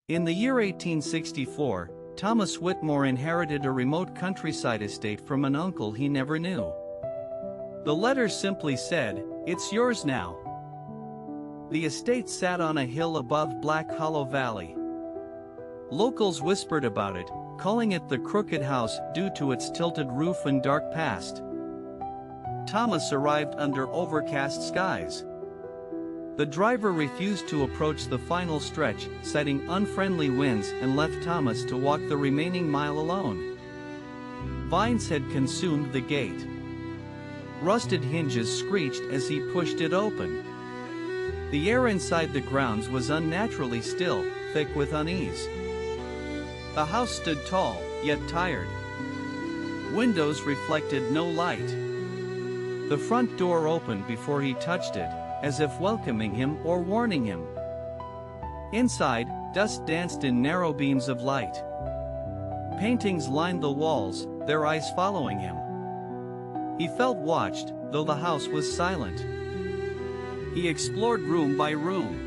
In the year 1864, Thomas Whitmore inherited a remote countryside estate from an uncle he never knew. The letter simply said, "It's yours now." The estate sat on a hill above Black Hollow Valley. Locals whispered about it, calling it the Crooked House due to its tilted roof and dark past. Thomas arrived under overcast skies. The driver refused to approach the final stretch, citing unfriendly winds, and left Thomas to walk the remaining mile alone. Vines had consumed the gate. Rusted hinges screeched as he pushed it open. The air inside the grounds was unnaturally still, thick with unease. The house stood tall, yet tired. Windows reflected no light. The front door opened before he touched it, as if welcoming him or warning him. Inside, dust danced in narrow beams of light. Paintings lined the walls, their eyes following him. He felt watched, though the house was silent. He explored room by room.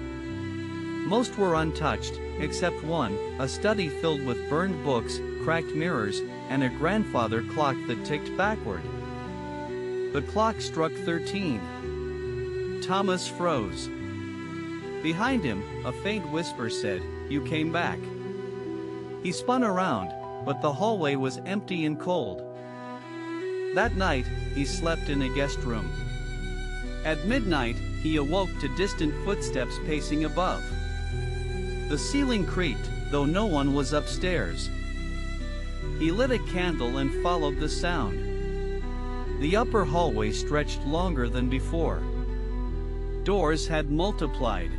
Most were untouched, except one, a study filled with burned books, cracked mirrors, and a grandfather clock that ticked backward. The clock struck 13. Thomas froze. Behind him, a faint whisper said, "You came back." He spun around, but the hallway was empty and cold. That night, he slept in a guest room. At midnight, he awoke to distant footsteps pacing above. The ceiling creaked, though no one was upstairs. He lit a candle and followed the sound. The upper hallway stretched longer than before. Doors had multiplied.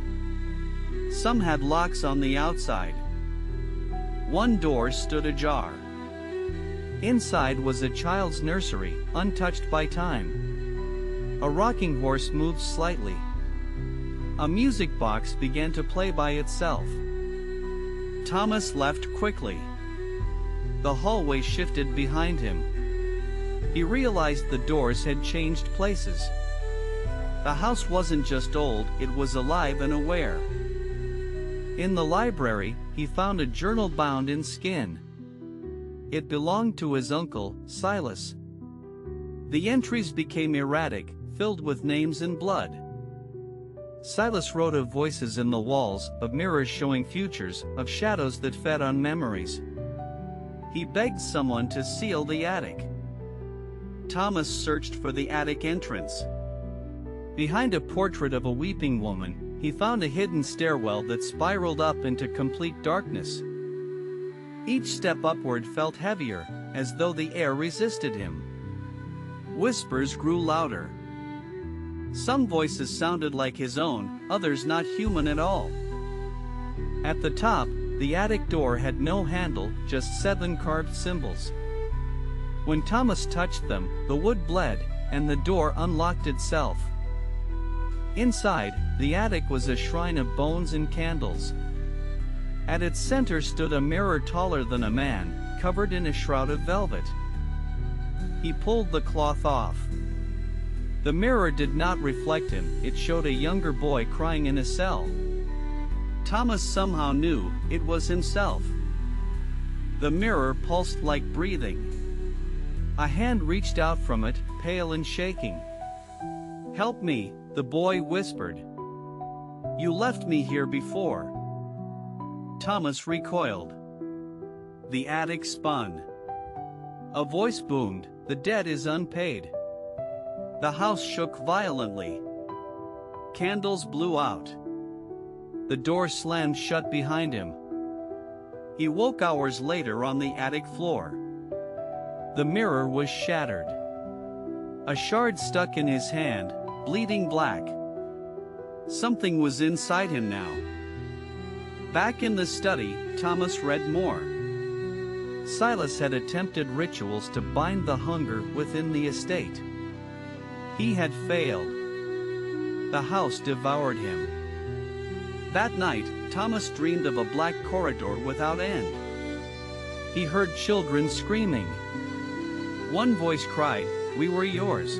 Some had locks on the outside. One door stood ajar. Inside was a child's nursery, untouched by time. A rocking horse moved slightly. A music box began to play by itself. Thomas left quickly. The hallway shifted behind him. He realized the doors had changed places. The house wasn't just old, it was alive and aware. In the library, he found a journal bound in skin. It belonged to his uncle, Silas. The entries became erratic, filled with names and blood. Silas wrote of voices in the walls, of mirrors showing futures, of shadows that fed on memories. He begged someone to seal the attic. Thomas searched for the attic entrance. Behind a portrait of a weeping woman, he found a hidden stairwell that spiraled up into complete darkness. Each step upward felt heavier, as though the air resisted him. Whispers grew louder. Some voices sounded like his own, others not human at all. At the top, the attic door had no handle, just 7 carved symbols. When Thomas touched them, the wood bled, and the door unlocked itself. Inside, the attic was a shrine of bones and candles. At its center stood a mirror taller than a man, covered in a shroud of velvet. He pulled the cloth off. The mirror did not reflect him, it showed a younger boy crying in a cell. Thomas somehow knew it was himself. The mirror pulsed like breathing. A hand reached out from it, pale and shaking. "Help me," the boy whispered. "You left me here before." Thomas recoiled. The attic spun. A voice boomed, "The debt is unpaid." The house shook violently. Candles blew out. The door slammed shut behind him. He woke hours later on the attic floor. The mirror was shattered. A shard stuck in his hand, bleeding black. Something was inside him now. Back in the study, Thomas read more. Silas had attempted rituals to bind the hunger within the estate. He had failed. The house devoured him. That night, Thomas dreamed of a black corridor without end. He heard children screaming. One voice cried, "We were yours.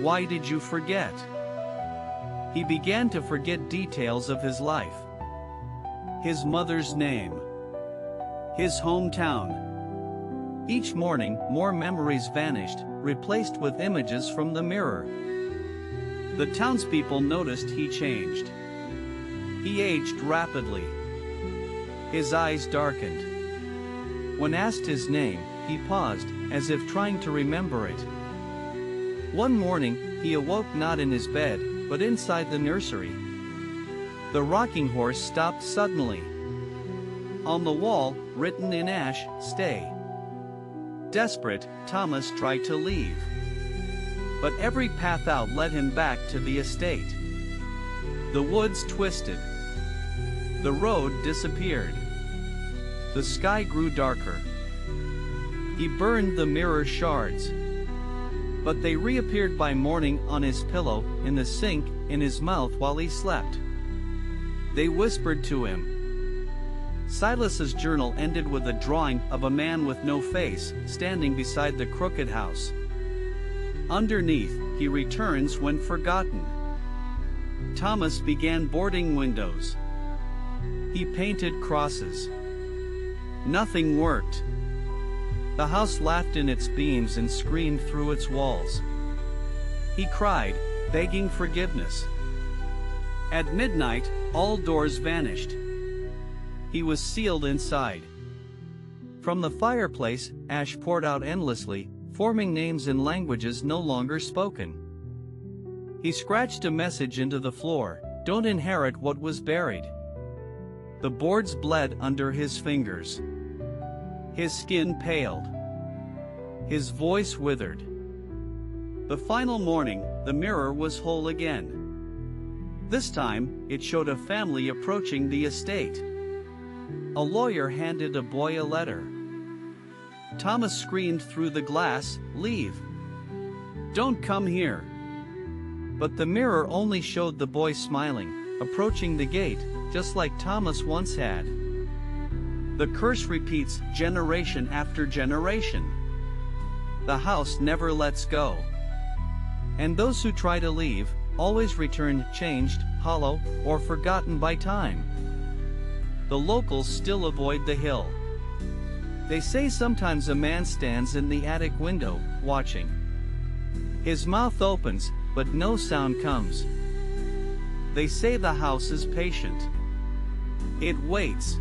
Why did you forget?" He began to forget details of his life. his mother's name, his hometown. Each morning, more memories vanished, replaced with images from the mirror. The townspeople noticed he changed. He aged rapidly. His eyes darkened. When asked his name, he paused, as if trying to remember it. One morning, he awoke not in his bed, but inside the nursery. The rocking horse stopped suddenly. On the wall, written in ash, "Stay." Desperate, Thomas tried to leave. But every path out led him back to the estate. The woods twisted. The road disappeared. The sky grew darker. He burned the mirror shards. But they reappeared by morning on his pillow, in the sink, in his mouth while he slept. They whispered to him. Silas's journal ended with a drawing of a man with no face, standing beside the crooked house. Underneath, he returns when forgotten. Thomas began boarding windows. He painted crosses. Nothing worked. The house laughed in its beams and screamed through its walls. He cried, begging forgiveness. At midnight, all doors vanished. He was sealed inside. From the fireplace, ash poured out endlessly, forming names in languages no longer spoken. He scratched a message into the floor, "Don't inherit what was buried." The boards bled under his fingers. His skin paled. His voice withered. The final morning, the mirror was whole again. This time, it showed a family approaching the estate. A lawyer handed a boy a letter. Thomas screamed through the glass, "Leave! Don't come here!" But the mirror only showed the boy smiling, approaching the gate, just like Thomas once had. The curse repeats generation after generation. The house never lets go. And those who try to leave, always return changed, hollow, or forgotten by time. The locals still avoid the hill. They say sometimes a man stands in the attic window, watching. His mouth opens, but no sound comes. They say the house is patient. It waits.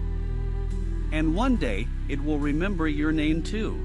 And one day, it will remember your name too.